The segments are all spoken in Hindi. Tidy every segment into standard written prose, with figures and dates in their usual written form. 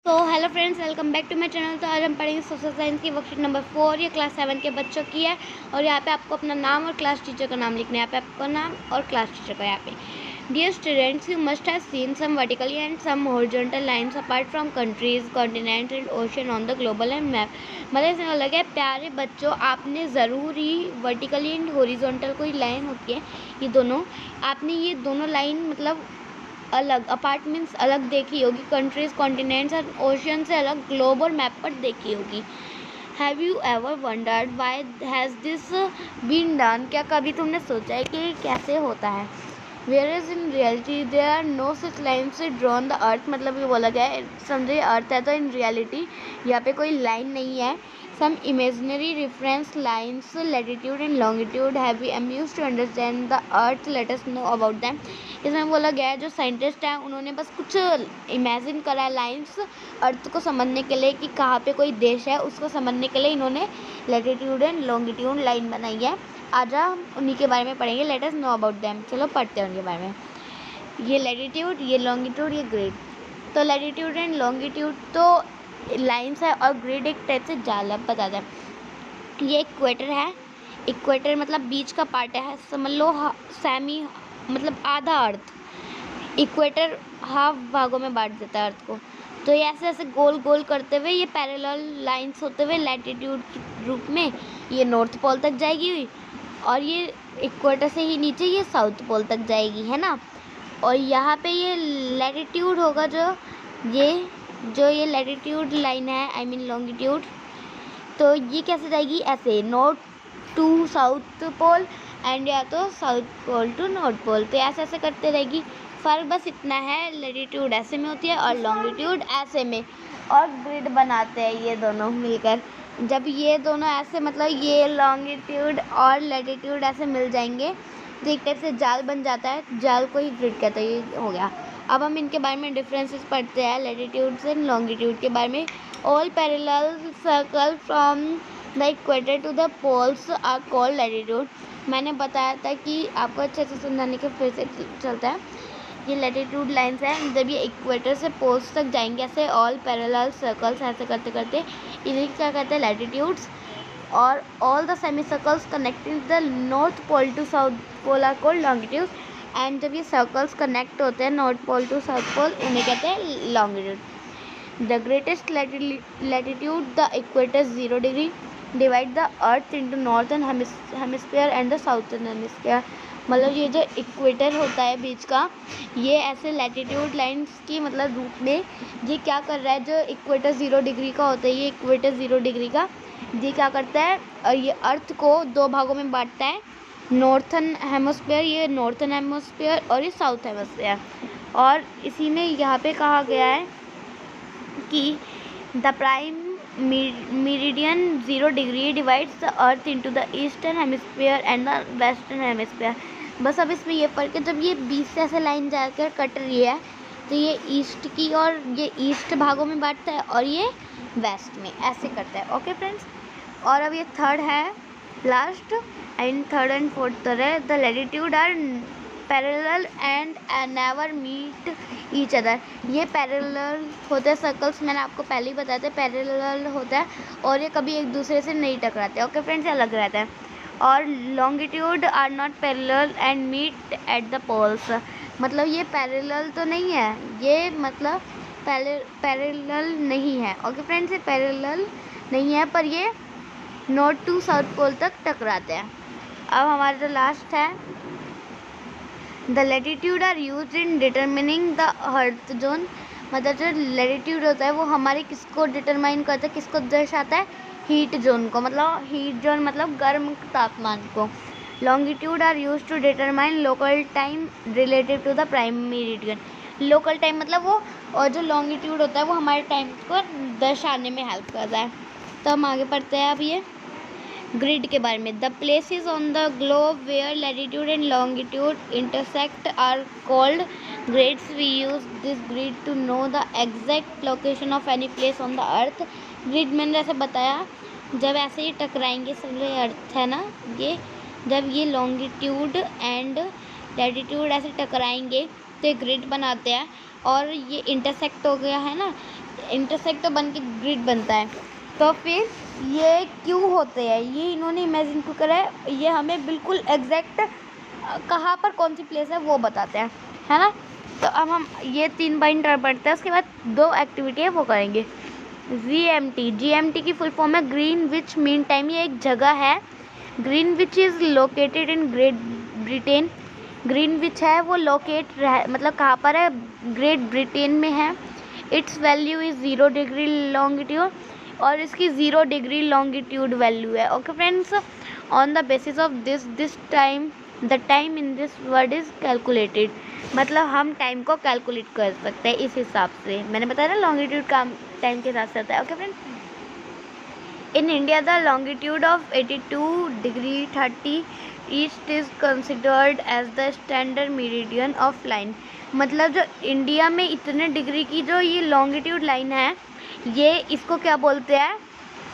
तो hello friends, welcome back to my channel. तो आज हम पढ़ेंगे सोशल साइंस की वर्कशीट नंबर 4। ये क्लास 7 के बच्चों की है और यहाँ पे आपको अपना नाम और क्लास टीचर का नाम लिखना है। यहाँ पे आपका नाम और क्लास टीचर का। यहाँ पे dear students, you must have seen some vertically and some horizontal lines apart from countries, continents and ocean on the global and map. मतलब इसमें अलग है, प्यारे बच्चों, आपने ज़रूर ही वर्टिकली एंड हॉरिजॉन्टल कोई लाइन होती है, ये दोनों, आपने ये दोनों लाइन मतलब अलग, अपार्टमेंट्स अलग देखी होगी, कंट्रीज, कॉन्टिनेंट्स और ओशन से अलग ग्लोब और मैप पर देखी होगी। Have you ever wondered why has this been done? क्या कभी तुमने सोचा है कि कैसे होता है? Where is in reality there are no such lines drawn the earth. मतलब ये बोला गया है, समझिए अर्थ है तो इन रियलिटी यहाँ पे कोई लाइन नहीं है। Some imaginary reference lines, latitude and longitude have been used to understand the earth. Let us know about them. इसमें बोला गया है जो साइंटिस्ट हैं उन्होंने बस कुछ इमेजिन करा है लाइंस अर्थ को समझने के लिए कि कहाँ पे कोई देश है, उसको समझने के लिए इन्होंने लैटिट्यूड एंड लॉन्गिट्यूड लाइन बनाई है। आज हम उन्हीं के बारे में पढ़ेंगे। Let us know about them. चलो पढ़ते हैं उनके बारे में। ये लैटिट्यूड, ये लॉन्गिट्यूड, ये ग्रेड। तो लैटिट्यूड एंड लॉन्गिट्यूड तो लाइंस है और ग्रिड एक टाइप से जाल। अब बता दें, ये इक्वेटर है। इक्वेटर मतलब बीच का पार्ट है, समझ लो सेमी मतलब आधा अर्थ। इक्वेटर हाफ भागों में बांट देता है अर्थ को। तो ये ऐसे ऐसे गोल गोल करते हुए ये पैरेलल लाइंस होते हुए लैटिट्यूड के रूप में ये नॉर्थ पोल तक जाएगी और ये इक्वेटर से ही नीचे ये साउथ पोल तक जाएगी, है ना। और यहाँ पे ये लैटिट्यूड होगा, जो ये लैटिट्यूड लाइन है, आई मीन लॉन्गिट्यूड, तो ये कैसे जाएगी? ऐसे north to south pole and या तो south pole to north pole. तो ऐसे ऐसे करते रहेगी। फ़र्क बस इतना है, लैटिट्यूड ऐसे में होती है और लॉन्गिट्यूड ऐसे में, और ग्रिड बनाते हैं ये दोनों मिलकर। जब ये दोनों ऐसे मतलब ये लॉन्गिट्यूड और लैटिट्यूड ऐसे मिल जाएंगे तो एक टाइप से जाल बन जाता है। जाल को ही ग्रिड कहते हैं। ये हो गया। अब हम इनके बारे में डिफरेंसेस पढ़ते हैं, लैटिट्यूड एंड लॉन्गिट्यूड के बारे में। All parallel circle from the equator to the poles are called latitude. मैंने बताया था कि आपको अच्छे से समझाने के फिर से चलता है। ये लैटिट्यूड लाइंस हैं, जब ये इक्वेटर से पोल्स तक जाएंगे ऐसे ऑल पैरेलल सर्कल्स ऐसे करते करते, इन्हें क्या कहते हैं? लैटिट्यूड्स। और all the semi circles connecting the north pole to south pole are called longitude. And जब ये सर्कल्स कनेक्ट होते हैं north pole to south pole, उन्हें कहते हैं longitude. The greatest latitude the equator 0 degree divide the earth into northern hemisphere and the southern hemisphere. मतलब ये जो इक्वेटर होता है बीच का, ये ऐसे लैटिट्यूड लाइंस की मतलब रूप में ये क्या कर रहा है? जो इक्वेटर 0 डिग्री का होता है, ये इक्वेटर 0 डिग्री का ये क्या करता है? ये अर्थ को दो भागों में बांटता है, नॉर्थर्न हेमिस्फीयर, ये नॉर्थर्न हेमिस्फीयर, और ये साउथ हेमिस्फीयर। और इसी में यहाँ पे कहा गया है कि the prime meridian 0 degree divides the earth into the eastern hemisphere and the western hemisphere. बस अब इसमें ये फ़र्क है, जब ये बीच से ऐसे लाइन जाकर कट रही है तो ये ईस्ट की और ये ईस्ट भागों में बांटता है और ये वेस्ट में ऐसे करता है। Okay friends. और अब ये थर्ड है last, and third and fourth तरह, the latitude are parallel and never meet each other. ये पैरेलल होते हैं सर्कल्स, मैंने आपको पहले ही बताया था पैरेलल होता है और ये कभी एक दूसरे से नहीं टकराते। ओके फ्रेंड्स, अलग रहता है। और longitude are not parallel and meet at the poles. मतलब ये पैरेलल तो नहीं है, ये मतलब पैरेलल नहीं है। ओके फ्रेंड्स, ये पैरेलल नहीं है पर ये नॉर्थ टू साउथ पोल तक टकराते हैं। अब हमारा जो लास्ट है, the latitude are use in determining the earth zone. मतलब जो लैटिट्यूड होता है वो हमारे किसको डिटरमाइन करता है, किसको दर्शाता है? हीट जोन को। मतलब हीट जोन मतलब गर्म तापमान को। Longitude are use to determine local time relative to the prime meridian. Local time मतलब वो, और जो लॉन्गिट्यूड होता है वो हमारे टाइम को दर्शाने में हेल्प करता है। तो हम आगे पढ़ते हैं अब ये ग्रिड के बारे में। The places on the globe where latitude and longitude intersect are called grids. We use this grid to know the exact location of any place on the earth. Grid मैंने जैसे बताया, जब ऐसे ही टकराएंगे सब अर्थ है ना, ये जब ये लॉन्गिट्यूड एंड लैटिट्यूड ऐसे टकराएंगे तो ग्रिड बनाते हैं और ये इंटरसेक्ट हो गया है ना, इंटरसेक्ट तो बन के ग्रिड बनता है। तो फिर ये क्यों होते हैं, ये इन्होंने इमेजिन क्यों करा है, ये हमें बिल्कुल एग्जैक्ट कहाँ पर कौन सी प्लेस है वो बताते हैं, है ना। तो अब हम ये 3 पॉइंट पढ़ते हैं, उसके बाद 2 एक्टिविटी है वो करेंगे। GMT की फुल फॉर्म है ग्रीनविच मीन टाइम। ये एक जगह है, Greenwich is located in great Britain. Greenwich है वो मतलब कहाँ पर है, ग्रेट ब्रिटेन में है। It's value is 0 degree longitude, और इसकी 0 डिग्री लॉन्गिट्यूड वैल्यू है। Okay friends, on the basis of this time the time in this word is calculated. मतलब हम टाइम को कैलकुलेट कर सकते हैं इस हिसाब से। मैंने बताया ना लॉन्गिट्यूड का टाइम के हिसाब से होता है। Okay friends, in India the longitude of 82 degree 30 east is considered as the standard meridian of line. मतलब जो इंडिया में इतने डिग्री की जो ये लॉन्गिट्यूड लाइन है, ये इसको क्या बोलते हैं,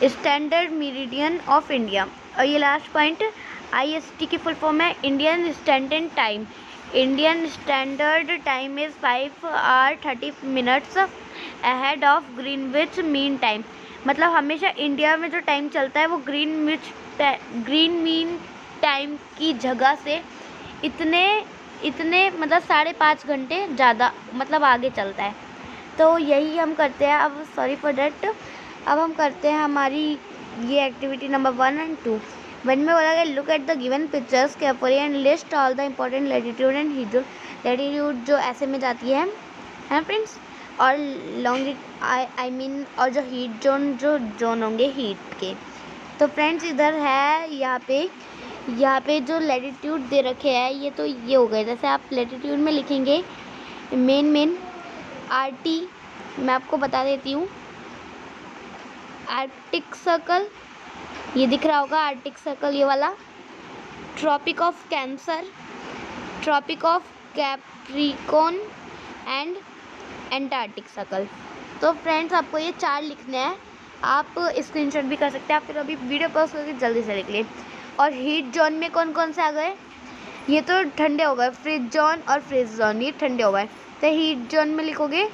स्टैंडर्ड मेरिडियन ऑफ इंडिया। और ये लास्ट पॉइंट IST की फुल फॉर्म है Indian standard time. Indian standard time is 5 hours 30 minutes ahead of Greenwich mean time. मतलब हमेशा इंडिया में जो टाइम चलता है वो ग्रीन मीन टाइम की जगह से इतने मतलब 5.5 घंटे ज़्यादा मतलब आगे चलता है। तो यही हम करते हैं। अब सॉरी फॉर डेट, अब हम करते हैं हमारी ये एक्टिविटी नंबर 1 and 2। वन में बोला गया look at the given pictures carefully and list all the important latitude and heat. Latitude जो ऐसे में जाती है ना फ्रेंड्स, और आई मीन और जो हीट जोन होंगे हीट के। तो फ्रेंड्स इधर है यहाँ पे जो लैटिट्यूड दे रखे हैं ये तो ये हो गए। जैसे आप लैटिट्यूड में लिखेंगे मेन RT, मैं आपको बता देती हूँ। आर्कटिक सर्कल ये दिख रहा होगा, आर्कटिक सर्कल ये वाला। Tropic of cancer, tropic of capricorn and antarctic circle. तो फ्रेंड्स आपको ये 4 लिखने हैं, आप स्क्रीनशॉट भी कर सकते हैं। आप फिर अभी वीडियो पॉज करके जल्दी से लिख लिए। और हीट जोन में कौन कौन से आ गए, ये तो ठंडे हो गए, फ्रिज जोन और फ्रीज जोन ये ठंडे हो गए। तो हीट जोन में लिखोगे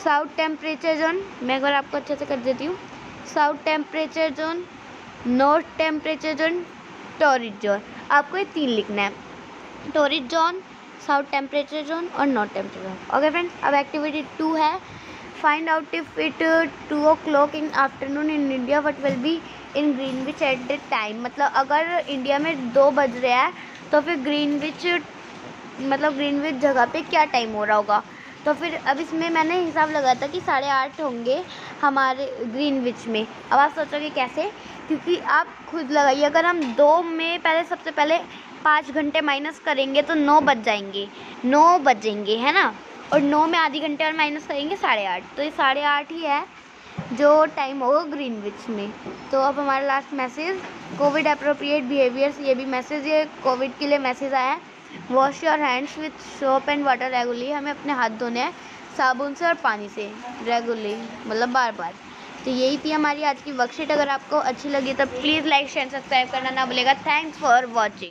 साउथ टेम्परेचर जोन, मैं एक बार आपको अच्छे से कर देती हूँ। South temperature zone, north temperature zone, torrid zone. आपको ये 3 लिखना है, torrid zone, south temperature zone और north temperature zone. Okay friends, अब एक्टिविटी 2 है find out if it 2 o'clock in afternoon in India what will be in Greenwich at the time. मतलब अगर इंडिया में 2 बज रहे हैं तो फिर ग्रीनविच जगह पे क्या टाइम हो रहा होगा। तो फिर अब इसमें मैंने हिसाब लगाया था कि 8:30 होंगे हमारे ग्रीनविच में। अब आप सोचोगे कैसे, क्योंकि आप खुद लगाइए, अगर हम 2 में सबसे पहले 5 घंटे माइनस करेंगे तो 9 बजेंगे है ना, और 9 में आधी घंटे और माइनस करेंगे 8:30, तो ये 8:30 ही है जो टाइम होगा ग्रीनविच में। तो अब हमारा last message Covid appropriate behaviours, ये भी मैसेज, ये कोविड के लिए मैसेज आया है। Wash your hands with soap and water regularly, हमें अपने हाथ धोने हैं साबुन से और पानी से रेगुलरली, मतलब बार बार। तो यही थी हमारी आज की वर्कशीट। अगर आपको अच्छी लगी तो प्लीज़ लाइक शेयर सब्सक्राइब करना ना भूलेगा। Thanks for watching.